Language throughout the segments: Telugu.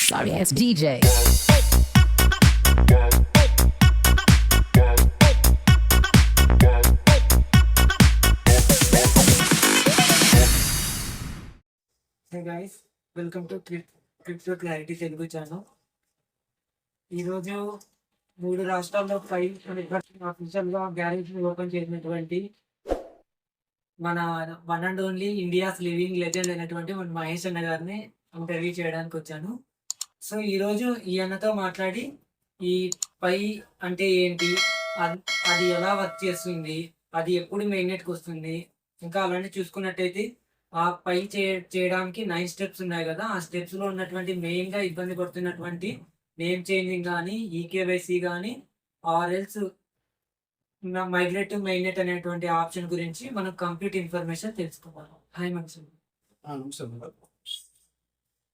Sorry ass DJ. Hey guys, welcome to crypto clarity Telugu channel. ఈరోజు 3 రాష్ట్రాల్లో 5 ఆఫీషియల్గా గ్యారేజ్ ఓపెన్ చేసినటువంటి మన one and only India's living legend అయినటువంటి మన మహేష్ అన్న గారిని ఇంటర్వ్యూ చేయడానికి వచ్చాను. సో ఈరోజు ఈ అన్నతో మాట్లాడి ఈ పై అంటే ఏంటి, అది ఎలా వర్క్ చేస్తుంది, అది ఎప్పుడు మెయిన్నెట్కి వస్తుంది, ఇంకా అలానే చూసుకున్నట్టయితే ఆ పై చేయడానికి 9 స్టెప్స్ ఉన్నాయి కదా, ఆ స్టెప్స్లో ఉన్నటువంటి మెయిన్గా ఇబ్బంది పడుతున్నటువంటి నేమ్ చేంజింగ్ కానీ, ఈకేవైసీ కానీ, ఆర్ఎల్స్ మైగ్రేట్ టు మెయిన్నెట్ అనేటువంటి ఆప్షన్ గురించి మనం కంప్లీట్ ఇన్ఫర్మేషన్ తెలుసుకోవాలి. హాయ్ మనిషి,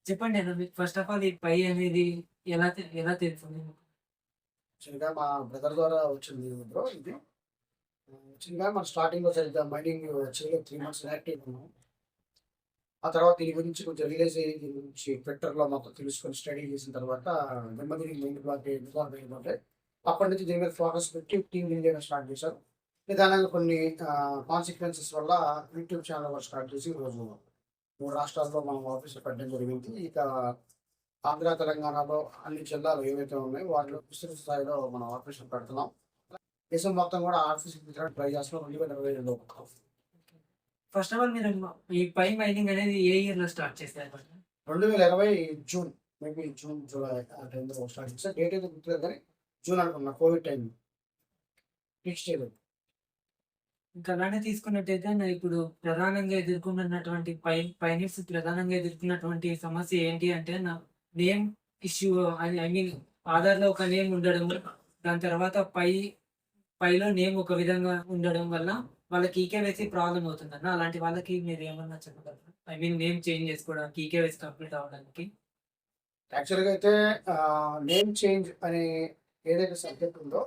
చెప్పండి అన్న, మీకు ఫస్ట్ ఆఫ్ ఆల్ ఈ పై అనేది ఎలా ఎలా తెలుస్తుంది? చిన్నగా మా బ్రదర్ ద్వారా వచ్చింది బ్రో. ఇది చిన్నగా మన స్టార్టింగ్లో సరిగ్గా మైనింగ్ చేయలేదు, 3 months యాక్టివ్ ఉన్నాం. ఆ తర్వాత దీని గురించి కొంచెం రిలీజ్ అయ్యి దీని గురించి ట్విట్టర్లో మొత్తం తెలుసుకొని స్టడీ చేసిన తర్వాత నెమ్మదిగా మైండ్ బ్లాక్ అయిందంటే అప్పటి నుంచి దీని మీద ఫోకస్ పెట్టి టీం బిల్డ్ చేయడం స్టార్ట్ చేశారు. నిదానంగా కొన్ని కాన్సిక్వెన్సెస్ వల్ల యూట్యూబ్ ఛానల్ కూడా స్టార్ట్ చేసి ఈరోజు 3 రాష్ట్రాల్లో మనం ఆఫీసులు పెట్టడం జరిగింది. ఇక ఆంధ్ర, తెలంగాణలో అన్ని జిల్లాలు ఏవైతే ఉన్నాయో వాటిలో విస్తృత స్థాయిలో మనం ఆఫీసులు పెడుతున్నాం. దేశం మొత్తం కూడా ఆఫీస్ ట్రై చేస్తున్నాం 2022లో. ఫస్ట్ ఆఫ్ ఆల్ మీరు ఈ పై మైనింగ్ అనేది ఏ ఇయర్లో స్టార్ట్ చేస్తారు? 2020 జూన్, మేబీ జూన్ జూలై ఆ టైంలో స్టార్ట్ చేస్తాం. డేట్ అయితే గుర్తులేదు కానీ జూన్ అనుకున్నా, కోవిడ్ టైం నెక్స్ట్ ఇయర్. ఇంకా అలానే తీసుకున్నట్టయితే ఇప్పుడు ప్రధానంగా ఎదుర్కొన్నటువంటి పైనిట్స్ ప్రధానంగా ఎదుర్కొన్నటువంటి సమస్య ఏంటి అంటే నేమ్ ఇష్యూ. ఐ మీన్ ఆధార్లో ఒక నేమ్ ఉండడం, దాని తర్వాత పైలో నేమ్ ఒక విధంగా ఉండడం వల్ల వాళ్ళకి ఈకేవైసీ ప్రాబ్లం అవుతుందన్న. అలాంటి వాళ్ళకి మీరు ఏమన్నా చెప్పగలరు? ఐ మీన్ నేమ్ చేంజ్ చేసుకోవడానికి, ఈకేవైసీ కంప్లీట్ అవ్వడానికి. యాక్చువల్గా అయితే నేమ్ చేంజ్ అనే ఏదైతే సబ్జెక్ట్ ఉందో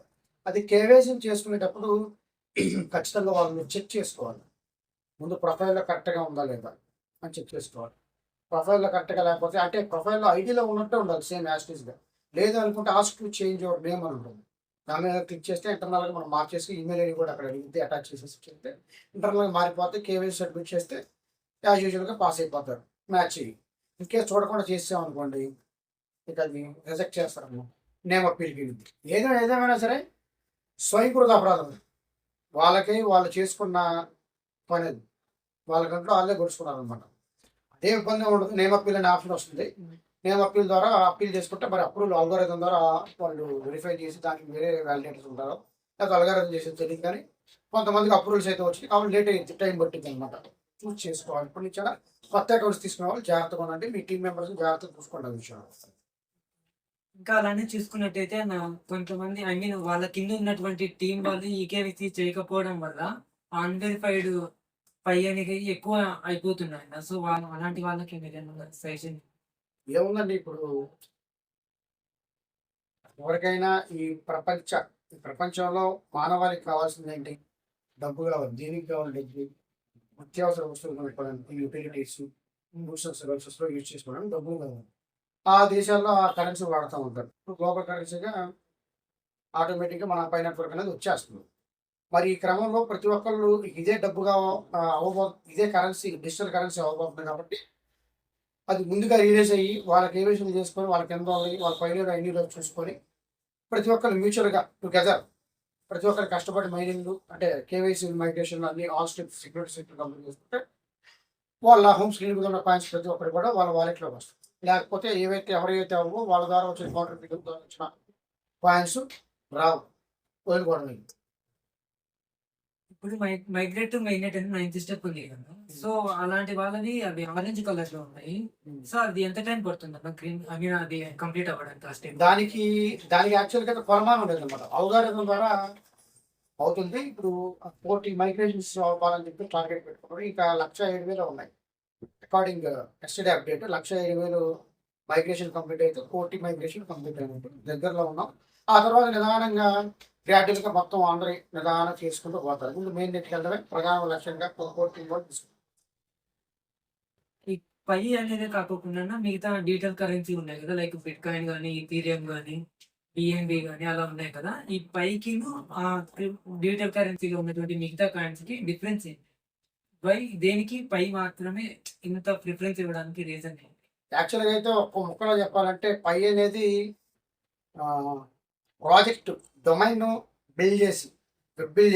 అది కేవైసీ చేసుకునేటప్పుడు ఖచ్చితంగా వాళ్ళని చెక్ చేసుకోవాలి. ముందు ప్రొఫైల్లో కరెక్ట్గా ఉందా లేదా అని చెక్ చేసుకోవాలి. ప్రొఫైల్లో కరెక్ట్గా లేకపోతే, అంటే ప్రొఫైల్లో ఐడిలో ఉన్నట్టే ఉండాలి సేమ్ యాస్టీస్గా. లేదు అనుకుంటే ask to change your name అని ఉంటుంది. దాని మీద క్లిక్ చేస్తే ఇంటర్నల్గా మనం మార్చేసి ఈమెయిల్ ఐడి కూడా అక్కడ అడిగితే అటాచ్ చేసేసి చెప్తే ఇంటర్నల్గా మారిపోతే కేవైసీ సబ్మిట్ చేస్తే యాజ్ యూజువల్గా పాస్ అయిపోతారు. మ్యాచ్ అయ్యి ఇన్కేస్ చూడకుండా చేసామనుకోండి ఇక అది రిజెక్ట్ చేస్తారన్నమాట. నేమ్ అప్పీల్కి ఏదేమైనా సరే స్వయంకృత అపరాధం. వాళ్ళు చేసుకున్న పని అది, వాళ్ళకంటూ వాళ్ళే గొడుచుకున్నారు అనమాట. అదే ఇబ్బంది ఉండదు. నేమ్ అప్పీల్ అనే ఆప్షన్ వస్తుంది. నేమ్ అప్పీల్ ద్వారా అప్పీల్ చేసుకుంటే మరి అప్రూవల్ అల్గోరిథం ద్వారా వాళ్ళు వెరిఫై చేసి దానికి వేరే వ్యాలిడేటర్స్ ఉంటారు. లేకపోతే అల్గోరిథం చేసేది తెలియదు కానీ కొంతమందికి అప్రూవల్స్ అయితే వచ్చింది కాబట్టి లేట్ అయ్యింది, టైం పట్టింది అనమాట. చూస్ చేసుకోవాలి. ఇప్పటి నుంచి కొత్త అకౌంట్స్ తీసుకునే వాళ్ళు జాగ్రత్తగా ఉండండి. మీ టీం మెంబర్స్ జాగ్రత్తగా చూసుకోండి విషయం. ఇంకా అలానే చూసుకున్నట్టయితే కొంతమంది ఐ మీన్ వాళ్ళ కింద ఉన్నటువంటి టీం వాళ్ళు ఈకేవైసీ చేయకపోవడం వల్ల అన్వెరిఫైడ్ పై అనేది ఎక్కువ అయిపోతున్నాయి. సో అలాంటి వాళ్ళకి సజెషన్ ఏముందండి, ఇప్పుడు ఎవరికైనా ఈ ప్రపంచంలో మానవాళికి కావాల్సింది ఏంటి? డబ్బు కావాలి. దేనికి కావాలి? డబ్బు. అత్యవసర వస్తువులు కొనుక్కోవడానికి, యూటిలిటీస్, సర్వీసెస్లో యూజ్ చేసుకోవడానికి డబ్బులు కావాలి. ఆ దేశాల్లో ఆ కరెన్సీ వాడుతూ ఉంటారు. ఇప్పుడు గ్లోబల్ కరెన్సీగా ఆటోమేటిక్గా మన పై నెట్వర్క్ అనేది వచ్చేస్తుంది. మరి ఈ క్రమంలో ప్రతి ఒక్కళ్ళు ఇదే డబ్బుగా ఇదే కరెన్సీ, డిజిటల్ కరెన్సీ అవ్వబోతుంది కాబట్టి అది ముందుగా రిలీజ్ అయ్యి వాళ్ళకి ఏవేషన్ చేసుకొని వాళ్ళకి ఎంత వాళ్ళ పైన అన్ని రోజు చూసుకొని ప్రతి ఒక్కరు మ్యూచువల్గా టుగెదర్ ప్రతి ఒక్కరు కష్టపడి మైనింగ్ అంటే కేవైసీ మైగ్రేషన్ అన్ని ఆల్ స్టెప్స్ సెక్యూరిటీ కంప్లీట్ చేసుకుంటే వాళ్ళ హోమ్ స్క్రీన్ మీద ఉన్న కాయిన్స్ ప్రతి ఒక్కరు కూడా వాళ్ళ వాలెట్లోకి వస్తుంది. లేకపోతే ఎవరైతే అవ్వో వాళ్ళ ద్వారా వచ్చిన కాంట్రిబ్యూషన్ ద్వారా వచ్చిన కాయిన్స్ రావు, వదులుకోవడం. ఇప్పుడు మైగ్రేట్ టు మెయిన్నెట్ అని 9th స్టెప్ ఉంది కదా, సో అలాంటి వాళ్ళవి అవి ఆరెంజ్ కలర్ లో ఉన్నాయి. సో అది ఎంత టైం పడుతుంది అన్న గ్రీన్ ఐ మీన్ అది కంప్లీట్ అవ్వడానికి? ఆ స్టెప్ దానికి యాక్చువల్గా కొలమానం ఉండేది అనమాట. అల్గారిథం ద్వారా అవుతుంది. ఇప్పుడు 40 మైగ్రేషన్స్ అవ్వాలని చెప్పి టార్గెట్ పెట్టుకున్నారు. ఇంకా 1,07,000 ఉన్నాయి. According yesterday update 1,07,000 migration complete అయితే 40 మైగ్రేషన్ కంప్లీట్ అయినట్టు దగ్గరలో ఉన్నాం. ఆ తర్వాత నిదానంగా గ్రాడ్యువల్గా మొత్తం అందరి నిదానం చేసుకుంటూ పోతారు. ముందు మెయిన్ నెట్కి వెళ్ళడమే ప్రధాన లక్ష్యంగా 14 తీసుకుంటాం. పై అనేది కాకోకుండా మిగతా డిజిటల్ కరెన్సీ ఉన్నాయి కదా, లైక్ బిట్ కాయిన్ కానీ, ఈథీరియం కానీ, బిఎన్బి కానీ అలా ఉన్నాయి కదా. ఈ పైకి ఆ డిజిటల్ కరెన్సీలో ఉన్నటువంటి మిగతా కాయిన్స్ కి డిఫరెన్స్ ఏంటి? వై దేనికి పై మాత్రమే ఇంత ప్రిఫరెన్స్ ఇవ్వడానికి రీజన్ ఏంటి? యాక్చువల్గా అయితే ఒక ముక్కలో చెప్పాలంటే పై అనేది ప్రాజెక్ట్ డొమైన్ బిల్డ్ చేసి వెబ్ బిల్డ్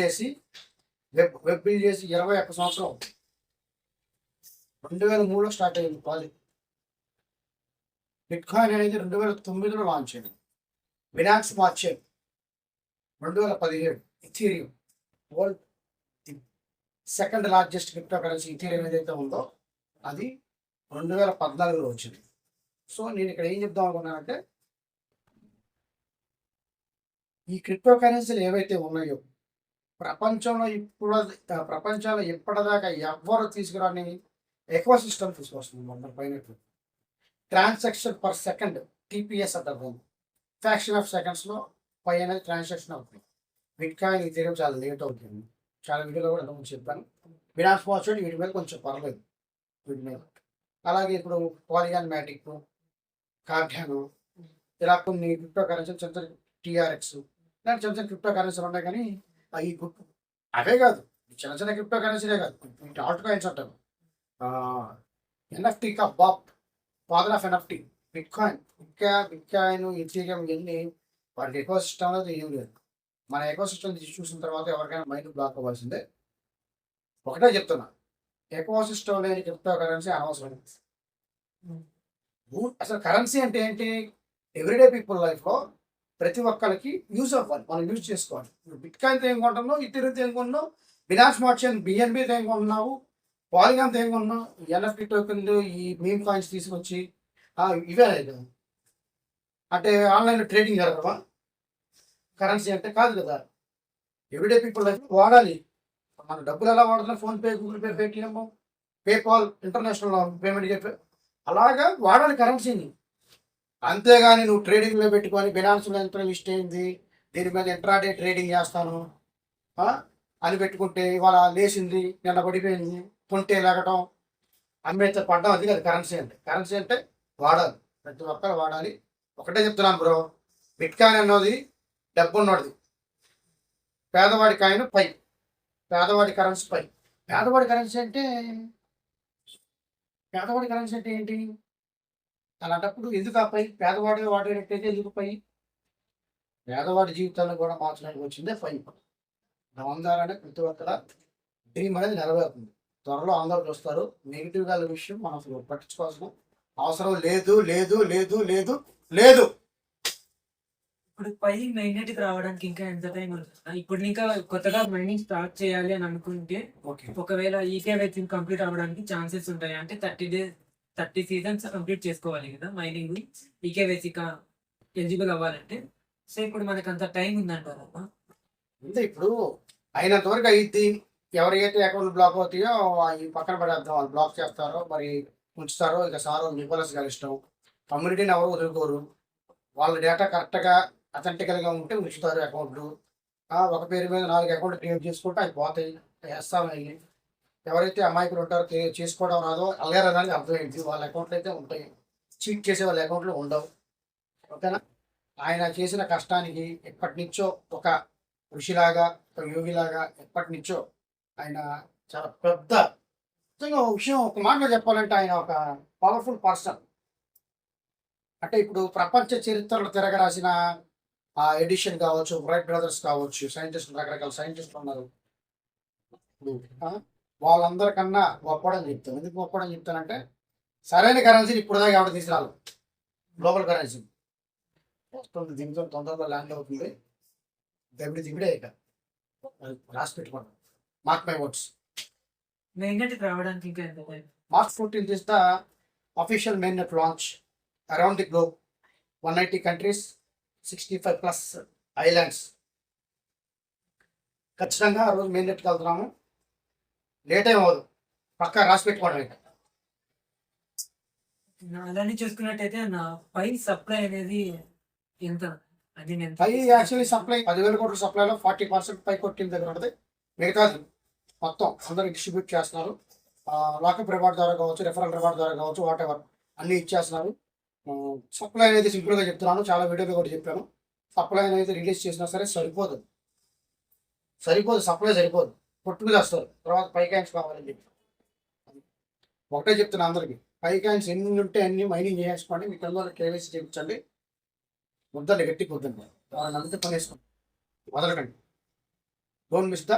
చేసి 21 సంవత్సరం 2003లో స్టార్ట్ అయింది ప్రాజెక్ట్. బిట్ కాయిన్ అనేది 2009లో లాంచ్ అయింది. Binance smart chain 2017. Ethereum world second largest crypto currency Ethereum ఏదైతే ఉందో అది 2014లో వచ్చింది. సో నేను ఇక్కడ ఏం చెప్దాం అనుకున్నానంటే ఈ క్రిప్టో కరెన్సీలు ఏవైతే ఉన్నాయో ప్రపంచంలో ఇప్పటిదాకా ఎవ్వరు తీసుకురాని ఎకో సిస్టమ్ తీసుకొస్తుంది. మన పైన ట్రాన్సాక్షన్ పర్ సెకండ్ టీపీఎస్ అంటారు. ఫ్యాక్షన్ ఆఫ్ సెకండ్స్లో పై అనేది ట్రాన్సాక్షన్ అవుతుంది. బిట్ కాయిన్ ఇథీరియం చాలా లేట్ అవుతుంది. చాలా వీడియోలో కూడా ఇంతకుముందు చెప్పాను. బినాన్స్ స్మార్ట్ చైన్ వీటి మీద కొంచెం పర్లేదు వీటి మీద. అలాగే ఇప్పుడు పాలిగాన్ మ్యాటిక్, కార్డానో ఇలా కొన్ని క్రిప్టో కరెన్సీ చిన్న చిన్న టీఆర్ఎక్స్ ఇలాంటి చిన్న చిన్న క్రిప్టో కరెన్సీలు ఉన్నాయి. కానీ అవి అవే కాదు, చిన్న చిన్న క్రిప్టో కరెన్సీలే కాదు, ఆల్ట్ కాయిన్స్ అంటారు. ఎన్ఎఫ్టీ కా బాప్ father of NFT bit coin. Bit coin Ethereum ఇవన్నీ వాటి ఎకో సిస్టమ్ అనేది ఏం లేదు. మన ఎకో సిస్టమ్ చూసిన తర్వాత ఎవరికైనా మైండ్ బ్లాక్ అవ్వాల్సిందే. ఒకటే చెప్తున్నా, ఎకో సిస్టమ్ లేని క్రిప్టో కరెన్సీ అనవసరం. అసలు కరెన్సీ అంటే ఏంటి? ఎవ్రీడే పీపుల్ లైఫ్లో ప్రతి ఒక్కరికి యూజ్ అవ్వాలి, మనం యూజ్ చేసుకోవాలి. బిట్ కాయిన్తో ఏం కొంటున్నావు, ఇథీరియంతో ఏం కొంటున్నావు, బినాన్స్ స్మార్ట్ చైన్ బిఎన్బితో ఏం కొంటున్నావు, పాలిగాన్తో ఏం కొంటున్నావు, ఎన్ఎఫ్టీ టోకెన్లు ఈ మీమ్ కాయిన్స్ తీసుకొచ్చి ఇవే కదా. అంటే ఆన్లైన్లో ట్రేడింగ్ జరగవా కరెన్సీ అంటే? కాదు కదా. ఎవ్రీడే పీపుల్ లైఫ్ వాడాలి. మన డబ్బులు ఎలా వాడుతున్నాం? PhonePe, Google pay, Paytm, PayPal, international payment gateway అలాగా వాడాలి కరెన్సీని. అంతేగాని నువ్వు ట్రేడింగ్లో పెట్టుకొని బినాన్స్లో ఎంత లిస్ట్ అయింది, దీని మీద ఇంట్రాడే ట్రేడింగ్ చేస్తాను అని పెట్టుకుంటే ఇవాళ లేచింది, నిన్న పడిపోయింది, కొంటే లేకటం, అమ్మేస్తే పడ్డం, అది కాదు కరెన్సీ అంటే. కరెన్సీ అంటే వాడాలి, ప్రతి ఒక్కరు వాడాలి. ఒకటే చెప్తున్నాను బ్రో, బిట్ కాయిన్ అన్నది డబ్బు ఉన్నది, పేదవాడి కాయిన్ పై, పేదవాడి కరెన్సీ పై. పేదవాడి కరెన్సీ అంటే ఏంటి? అలాంటప్పుడు ఎందుకు ఆ పై? పేదవాడి వాడేటట్టయితే ఎందుకు పై? పేదవాడి జీవితాన్ని కూడా మార్చడానికి వచ్చిందే పై. ఆంధ్రానే ప్రతి ఒక్కల డ్రీమ్ అనేది నెరవేరుతుంది. త్వరలో అందరూ చూస్తారు. నెగిటివ్ గా విషయం మనం అసలు పట్టించుకోవాల్సిన అవసరం లేదు లేదు లేదు లేదు లేదు. ఇప్పుడు పై మైండ్ రావడానికి ఇంకా ఎంత టైం ఉంటుంది? ఇప్పుడు ఇంకా కొత్తగా మైనింగ్ స్టార్ట్ చేయాలి అని అనుకుంటే ఒకవేళ ఈకేవైసీ కంప్లీట్ అవ్వడానికి ఛాన్సెస్ ఉంటాయి. అంటే 30 సీజన్స్ కంప్లీట్ చేసుకోవాలి కదా మైనింగ్, ఈకేవైసీ ఎలిజిబుల్ అవ్వాలంటే. సో ఇప్పుడు మనకు అంత టైం ఉందంటారు. అంటే ఇప్పుడు అయినంత వరకు అయ్యిద్ది. ఎవరైతే అకౌంట్ బ్లాక్ అవుతాయో ఈ పక్కన పడేద్దాం, వాళ్ళు బ్లాక్ చేస్తారో మరి ఉంచుతారో ఇక సారో నికోలస్ గారి ఇష్టం. కమ్యూనిటీని ఎవరు వదులుకోరు. వాళ్ళ డేటా కరెక్ట్గా అథెంటికల్గా ఉంటే ఉంచుతారు అకౌంట్లు. ఒక పేరు మీద 4 అకౌంట్లు క్రియేట్ చేసుకుంటే అవి పోతాయి, వేస్తామని. ఎవరైతే అమాయకులు ఉంటారో చేసుకోవడం రాదో అల్లేరడానికి అర్థమైంది. వాళ్ళ అకౌంట్లు అయితే ఉంటాయి, చీట్ చేసే వాళ్ళ అకౌంట్లు ఉండవు. ఓకేనా? ఆయన చేసిన కష్టానికి ఎప్పటి నుంచో ఒక ఋషిలాగా, ఒక యోగిలాగా ఎప్పటి నుంచో ఆయన చాలా పెద్ద విషయం. ఒక మాటలో చెప్పాలంటే ఆయన ఒక పవర్ఫుల్ పర్సన్. అంటే ఇప్పుడు ప్రపంచ చరిత్రలో తిరగరాసిన ఎడిషన్ కావచ్చు, బ్రైట్ బ్రదర్స్ కావచ్చు, సైంటిస్టులు, రకరకాల సైంటిస్టులు ఉన్నారు. వాళ్ళందరికన్నా గొప్పడని చెప్తాను. ఎందుకు గొప్పడని చెప్తానంటే సరైన కరెన్సీని ఇప్పుడు దాకా ఎవరు తీసుకురాలి. గ్లోబల్ కరెన్సీ వస్తుంది, దీంతో తొందరగా ల్యాండ్ అవుతుంది. దెబ్బడి దిగుడే ఇక రాసి పెట్టుకోండి. Mark my words. మెయిన్నెట్ రావడానికి ఇంకా ఎంత time? March 14th is the official mainnet launch around the globe. 190 countries, 65 plus islands. ఖచ్చితంగా ఆ రోజు మెయిన్నెట్కి వెళ్తున్నాము. లేట్ ఏం అవ్వదు, పక్కా రాసి పెట్టుకోవడం. అలానే చూసుకున్నట్టయితే నా పై సప్లై అనేది ఎంత? అది పై యాక్చువల్లీ సప్లై 10,000 కోట్ల సప్లైలో 40% పై కొట్టిన దగ్గర ఉంటుంది. మిగతాది మొత్తం అందరూ డిస్ట్రిబ్యూట్ చేస్తున్నారు. లాకప్ రివార్డ్ ద్వారా కావచ్చు, రెఫరల్ రివార్డ్ ద్వారా కావచ్చు, వాట్ ఎవర్ అన్నీ ఇచ్చేస్తున్నారు. సప్లై అనేది సింపుల్గా చెప్తున్నాను, చాలా వీడియోలో కూడా చెప్పాను. సప్లై అనేది రిలీజ్ చేసినా సరే సరిపోదు, సప్లై సరిపోదు, పొట్టుకు చేస్తారు. తర్వాత పై క్యాన్స్ కావాలని చెప్పి ఒకటే చెప్తున్నా అందరికి, పై క్యాన్స్ ఎన్ని ఉంటే అన్ని మైనింగ్ చేసుకోండి. మీ పిల్లలు కేవైసీ చేయించండి. ముద్దండి, గట్టి కుద్దండి, వాళ్ళని అంతా పనేసుకోండి, వదలకండి. డోంట్ మిస్ ద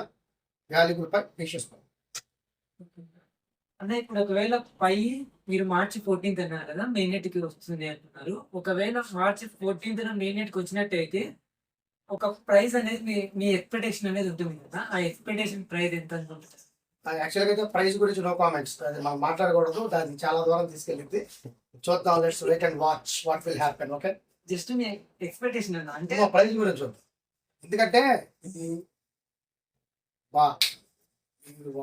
వాల్యుబుల్ పై తీసేసుకోండి. అంటే ఇప్పుడు ఒకవేళ పై మీరు మార్చి 14th అన్నారు కదా మెయిన్ కి వస్తుంది అంటున్నారు. ఒకవేళ మార్చి 14th మెయిన్ కి వచ్చినట్టయితే ఒక ప్రైస్ అనేది మీ ఎక్స్పెక్టేషన్ అనేది ఉంటుంది కదా, ఆ ఎక్స్పెక్టేషన్ ప్రైస్ ఎంత అనుకుంటుంది? యాక్చువల్గా అయితే ప్రైస్ గురించి నో కామెంట్స్, అది మనం మాట్లాడకూడదు, దాన్ని చాలా దూరం తీసుకెళ్ళింది. చూద్దాం, let's wait and watch what will happen. Okay, just మీ ఎక్స్పెక్టేషన్ అన్న అంటే ప్రైస్ గురించి చూద్దాం. ఎందుకంటే ఇది బా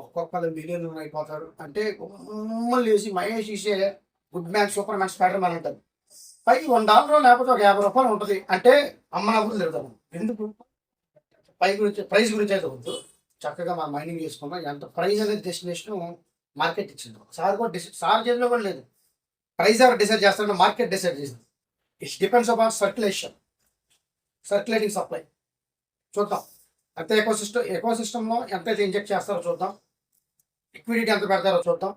ఒక్కొక్కరు మిలియన్ అయిపోతారు అంటే మమ్మల్ని వేసి Mahesh is good man, Superman, Spiderman ఉంటుంది. పైకి $1 లేకపోతే ఒక ₹50 ఉంటుంది అంటే అమ్మ నాకు తిడతాము. ఎందుకు? ప్రైస్ గురించి అయితే వద్దు, చక్కగా మనం మైనింగ్ చేసుకున్నాం. ఎంత ప్రైస్ అనేది డెస్టినేషన్ మార్కెట్ ఇచ్చింది. సార్ కూడా సార్ చేతిలో కూడా లేదు. ప్రైస్ ఎవరు డిసైడ్ చేస్తారంటే మార్కెట్ డిసైడ్ చేసింది. It's depends upon circulating supply. చూద్దాం అంతే. ఎకోసిస్టంలో ఎంతైతే ఇంజెక్ట్ చేస్తారో చూద్దాం, లిక్విడిటీ ఎంత పెడతారో చూద్దాం,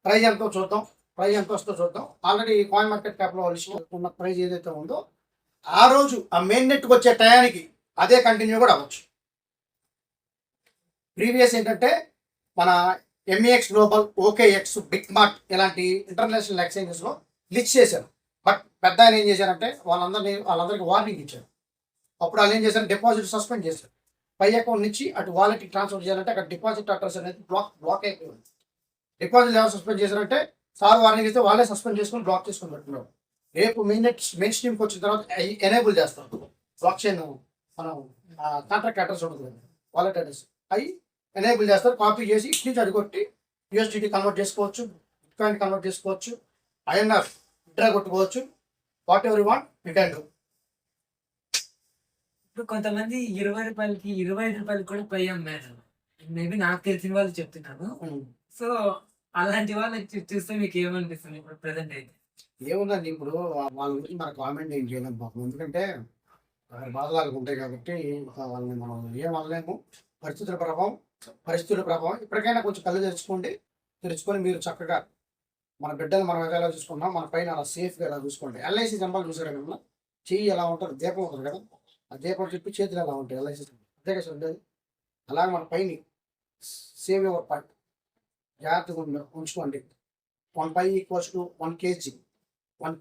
ప్రైస్ ఎంతో చూద్దాం, ప్రైస్ ఎంత వస్తుందో చూద్దాం. ఆల్రెడీ కాయిన్ మార్కెట్ క్యాప్లో ఉన్న ప్రైస్ ఏదైతే ఉందో ఆ రోజు ఆ మెయిన్ నెట్కి వచ్చే టయానికి అదే కంటిన్యూ కూడా అవ్వచ్చు. ప్రీవియస్ ఏంటంటే మన MEX global, OKX, BitMart ఇలాంటి ఇంటర్నేషనల్ ఎక్స్చేంజెస్లో లిస్ట్ చేశారు. బట్ పెద్ద ఆయన ఏం చేశారంటే వాళ్ళందరికీ వార్నింగ్ ఇచ్చారు. అప్పుడు వాళ్ళు ఏం చేశారు, డిపాజిట్ సస్పెండ్ చేశారు. పై అకౌంట్ నుంచి అటు వాలెట్కి ట్రాన్స్ఫర్ చేయాలంటే అక్కడ డిపాజిట్ అడ్రస్ అనేది బ్లాక్ అయిపోయింది. డిపాజిట్ ఎవరు సస్పెండ్ చేశారంటే సార్ వార్నింగ్ ఇస్తే వాళ్ళే సస్పెండ్ చేసుకుని బ్లాక్ చేసుకుని పెట్టుకున్నారు. రేపు మెయిన్ స్ట్రీమ్కి వచ్చిన తర్వాత ఎనేబుల్ చేస్తారు. బ్లాక్ చైన్ మనం కాంట్రాక్ట్ అడ్రస్ ఉంటుంది, వాలెట్ అడ్రస్ అవి ఎనేబుల్ చేస్తారు. కాపీ చేసి ఇటు నుంచి అడిగొట్టి యూఎస్డిటీ కన్వర్ట్ చేసుకోవచ్చు, బిట్కాయిన్ కన్వర్ట్ చేసుకోవచ్చు, ఐఎన్ఆర్ విత్డ్రా కొట్టుకోవచ్చు. Whatever you want you can do. ఇప్పుడు కొంతమంది ₹20కి ₹25 కూడా పై అమ్మారు. మేబీ నాకు తెలిసిన వాళ్ళు చెప్తున్నాను. సో అలాంటి వాళ్ళకి చూస్తే మీకు ఏమనిపిస్తుంది ఇప్పుడు ప్రెసెంట్ అయితే? ఏముందండి, ఇప్పుడు వాళ్ళ గురించి మన కామెంట్ ఏం చేయలేము పాపం. ఎందుకంటే బాధలు ఉంటాయి కాబట్టి వాళ్ళని మనం ఏం అనలేము. పరిస్థితుల ప్రభావం ఇప్పటికైనా కొంచెం కళ్ళు తెరుచుకొని మీరు చక్కగా మన బిడ్డలు మనం ఎలా చూసుకున్నాం, మన పైన అలా సేఫ్గా ఎలా చూసుకోండి. ఎల్ఐసి జంపాలు చూసారా కదా, చెయ్యి ఎలా ఉంటుంది, దీపం ఉంటుంది కదా, ఆ దీపం చెప్పి చేతులు ఎలా ఉంటాయి ఎల్ఐసి అంతే కదా ఉండేది. అలాగే మన పైన సేవ్ యువర్ పాయింట్ జాగ్రత్తగా ఉంచుకోండి. 1 pi equals to 1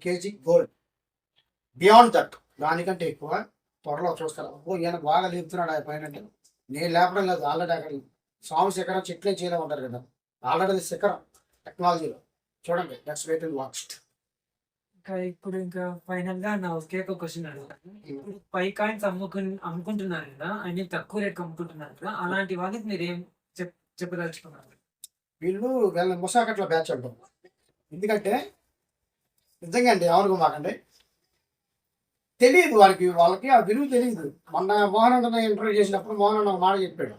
kg gold. Beyond that దానికంటే ఎక్కువ త్వరలో చూస్తారు. ఈయన బాగా లేపుతున్నాడు ఆ పైన అంటే నేను లేపడం లేదు. ఆల్రెడీ అక్కడ స్వామి శిఖరం చెట్లే చేయలే ఉంటారు కదా, ఆల్రెడీ అది శిఖరం టెక్నాలజీలో. చూడండి, దట్స్ వెయిట్ అండ్ వాచ్. ఇంకా ఫైనల్ గా నా ఒకే ఒక క్వశ్చన్ అడుగుతాను. ఇప్పుడు పై కాయిన్స్ అమ్ముకుంటున్నారు కదా, అన్ని తక్కువ రేట్ అమ్ముకుంటున్నారు కదా, అలాంటి వాళ్ళకి మీరు ఏం చెప్పదలుచుకున్నారు? వీళ్ళని ముసాకట్ల బ్యాచ్ అంటాం. ఎందుకంటే నిజంగా అండి, ఎవరికి మాకండి తెలియదు, వాళ్ళకి ఆ విలువ తెలియదు. మొన్న మోహన్ అన్న ఇంటర్వ్యూ చేసినప్పుడు మోహన్ అన్న మాట చెప్పాడు,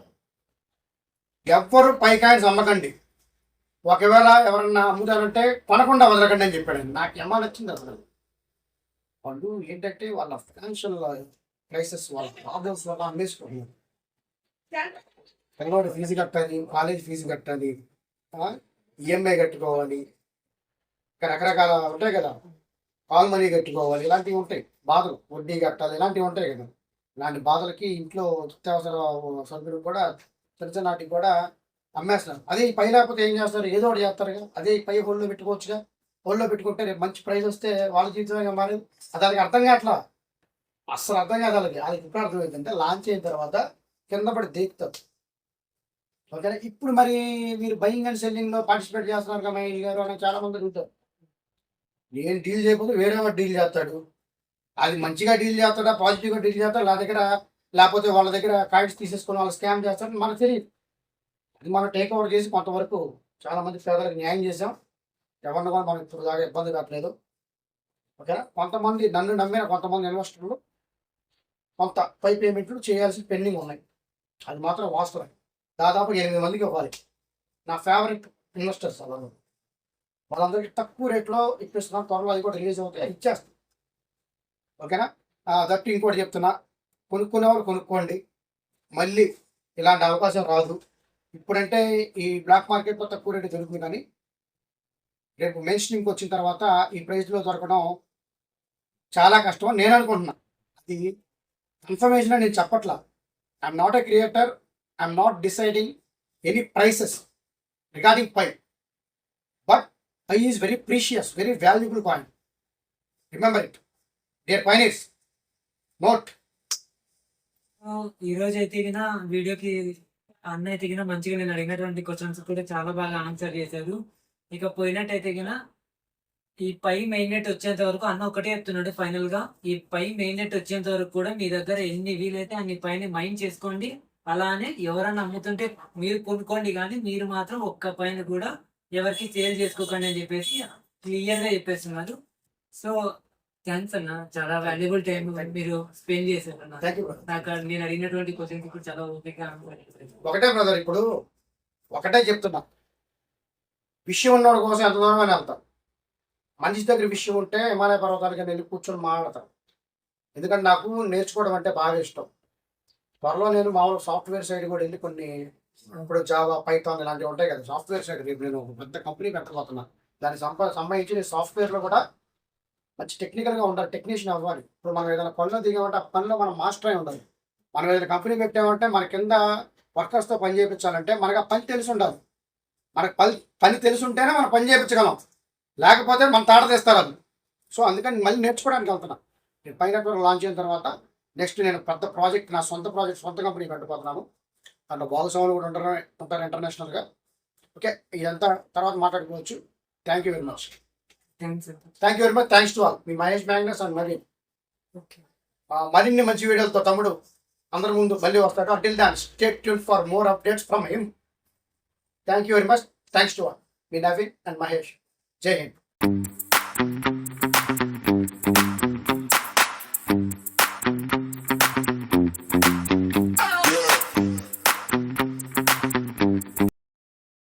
ఎవ్వరు పై కాయిన్స్ అమ్మకండి, ఒకవేళ ఎవరన్నా అమ్ముతారంటే కొనకుండా వదలకండి అని చెప్పాడు. నాకు ఏమో నచ్చింది అసలు. వాళ్ళు ఏంటంటే వాళ్ళ ఫైనాన్షియల్ క్రైసిస్, వాళ్ళ ప్రాబ్లమ్స్ వల్ల అమ్మేసుకుంటున్నారు. పిల్లవాడి ఫీజు కట్టాలి, కాలేజ్ ఫీజు కట్టాలి, ఈఎంఐ కట్టుకోవాలి, రకరకాల ఉంటాయి కదా, కాల్ మనీ కట్టుకోవాలి, ఇలాంటివి ఉంటాయి బాధలు, వడ్డీ కట్టాలి, ఇలాంటివి ఉంటాయి కదా. ఇలాంటి బాధలకి ఇంట్లో నిత్యావసర సరుకులు కూడా చిన్ననాటికి కూడా అమ్మేస్తున్నారు. అదే పై లేకపోతే ఏం చేస్తారు, ఏదో ఒకటి చేస్తారు కదా. అదే పై హోల్లో పెట్టుకోవచ్చుగా. హోల్లో పెట్టుకుంటే రేపు మంచి ప్రైస్ వస్తే వాళ్ళ జీవితమే మారేది. దానికి అర్థం కావట్లా, అస్సలు అర్థం కాదు వాళ్ళకి. ఇప్పుడు అర్థమైందంటే లాంచ్ అయిన తర్వాత కింద పడి దేకుతారు. ఓకేనా? ఇప్పుడు మరి మీరు బయింగ్ అండ్ సెల్లింగ్లో పార్టిసిపేట్ చేస్తున్నారు కదా మహేష్ గారు అని చాలా మంది అడుగుతారు. నేను డీల్ చేయకపోతే వేరే వాడు డీల్ చేస్తాడు. అది మంచిగా డీల్ చేస్తాడా, పాజిటివ్గా డీల్ చేస్తాడు లేకపోతే వాళ్ళ దగ్గర కాయిన్స్ తీసేసుకొని వాళ్ళు స్కామ్ చేస్తాడని మనకు తెలియదు. అది మనం టేక్ ఓవర్ చేసి కొంతవరకు చాలామంది పేదలకు న్యాయం చేసాం. ఎవరిని కూడా మనం ఇప్పుడు దాకా ఇబ్బంది పెట్టలేదు. ఓకేనా? కొంతమంది నన్ను నమ్మిన కొంతమంది ఇన్వెస్టర్లు కొంత పై పేమెంట్లు చేయాల్సిన పెండింగ్ ఉన్నాయి. అది మాత్రం వాస్తవం. దాదాపు 8 మందికి ఇవ్వాలి. నా ఫేవరెట్ ఇన్వెస్టర్స్ వాళ్ళందరికీ తక్కువ రేట్లో ఇప్పిస్తున్నాం. త్వరలో అది కూడా రిలీజ్ అవుతాయి, ఇచ్చేస్తాం. ఓకేనా? దట్టు ఇంకోటి చెప్తున్నా, కొనుక్కునే వాళ్ళు కొనుక్కోండి. మళ్ళీ ఇలాంటి అవకాశం రాదు. ఇప్పుడంటే ఈ బ్లాక్ మార్కెట్లో తక్కువ రేటు దొరుకుతుంది, కానీ రేపు మెయిన్ స్ట్రీమ్కి వచ్చిన తర్వాత ఈ ప్రైస్లో దొరకడం చాలా కష్టం అని నేను అనుకుంటున్నా. అది ఇన్ఫర్మేషన్ నేను చెప్పట్లా. I'm not a creator, I'm not deciding any prices regarding Pi. But Pi is very precious, very valuable coin. Remember it dear pioneers. Note. ఈ రోజు అయితే గిన వీడియోకి అన్న అయితే గిన మంచిగా నేను అడిగినటువంటి క్వశ్చన్స్ కూడా చాలా బాగా ఆన్సర్ చేశారు. ఇక పోయినట్టయితే గిన ఈ పై మెయిన్ నెట్ వచ్చేంత వరకు అన్న ఒకటే చెప్తున్నాడు ఫైనల్ గా, ఈ పై మెయిన్ నెట్ వచ్చేంత వరకు కూడా మీ దగ్గర ఎన్ని వీలైతే అన్ని పైన మైన్ చేసుకోండి. అలానే ఎవరన్నా అమ్ముతుంటే మీరు కొనుక్కోండి, కానీ మీరు మాత్రం ఒక్క పైన కూడా ఎవరికి సేల్ చేసుకోకండి అని చెప్పేసి క్లియర్ గా చెప్పేస్తున్నారు. సో థ్యాంక్స్ అన్న, చాలా వాల్యుబుల్ టైం మీరు స్పెండ్ చేశారు అన్న. Thank you brother. నాకు నేను అడిగినటువంటి క్వశ్చన్స్ ఇప్పుడు చాలా ఓపిక. ఒకటే బ్రదర్, ఇప్పుడు ఒకటే చెప్తున్నా, విషయం ఉన్నవాడి కోసం ఎంత దూరం అని వెళ్తాం. మనిషి దగ్గర విషయం ఉంటే హిమాలయ పర్వతానికి వెళ్ళి కూర్చొని మాట్లాడతాను. ఎందుకంటే నాకు నేర్చుకోవడం అంటే బాగా ఇష్టం. త్వరలో నేను మామూలు సాఫ్ట్వేర్ సైడ్ కూడా వెళ్ళి కొన్ని, ఇప్పుడు జావా, పైథాన్ ఇలాంటివి ఉంటాయి కదా సాఫ్ట్వేర్ సైడ్. రేపు నేను ఒక పెద్ద కంపెనీ పెట్టబోతున్నా. దానికి సంబంధించి నేను సాఫ్ట్వేర్లో కూడా మంచి టెక్నికల్గా ఉండాలి, టెక్నీషియన్ అవ్వాలి. ఇప్పుడు మనం ఏదైనా పనిలో దిగామంటే ఆ పనిలో మనం మాస్టర్ అయి ఉండాలి. మనం ఏదైనా కంపెనీ పెట్టామంటే మన కింద వర్కర్స్తో పని చేయించాలంటే మనకు ఆ పని తెలిసి ఉండాలి. మనకు పని తెలిసి ఉంటేనే మనం పని చేయించగలం, లేకపోతే మన తాట తీస్తారు అది. సో అందుకని మళ్ళీ నేర్చుకోవడానికి వెళ్తున్నా. నేను పై నెట్వర్క్ లాంచ్ అయిన తర్వాత నెక్స్ట్ నేను పెద్ద ప్రాజెక్ట్, నా సొంత ప్రాజెక్ట్, సొంత కంపెనీ పెట్టబోతున్నాను. దాంట్లో భాగస్వాములు కూడా ఉంటారు ఇంటర్నేషనల్గా. ఓకే, ఇదంతా తర్వాత మాట్లాడుకోవచ్చు. Thank you very much. Thank you very much. Thanks to all. Me Mahesh Magnus and మరి మరిన్ని మంచి వీడియోలతో తమ్ముడు అందరి ముందు మళ్ళీ వస్తాడు. Until than stay tuned for more updates from him. Thank you very much. Thanks to all. Me Naveen and Mahesh. జై హింద్.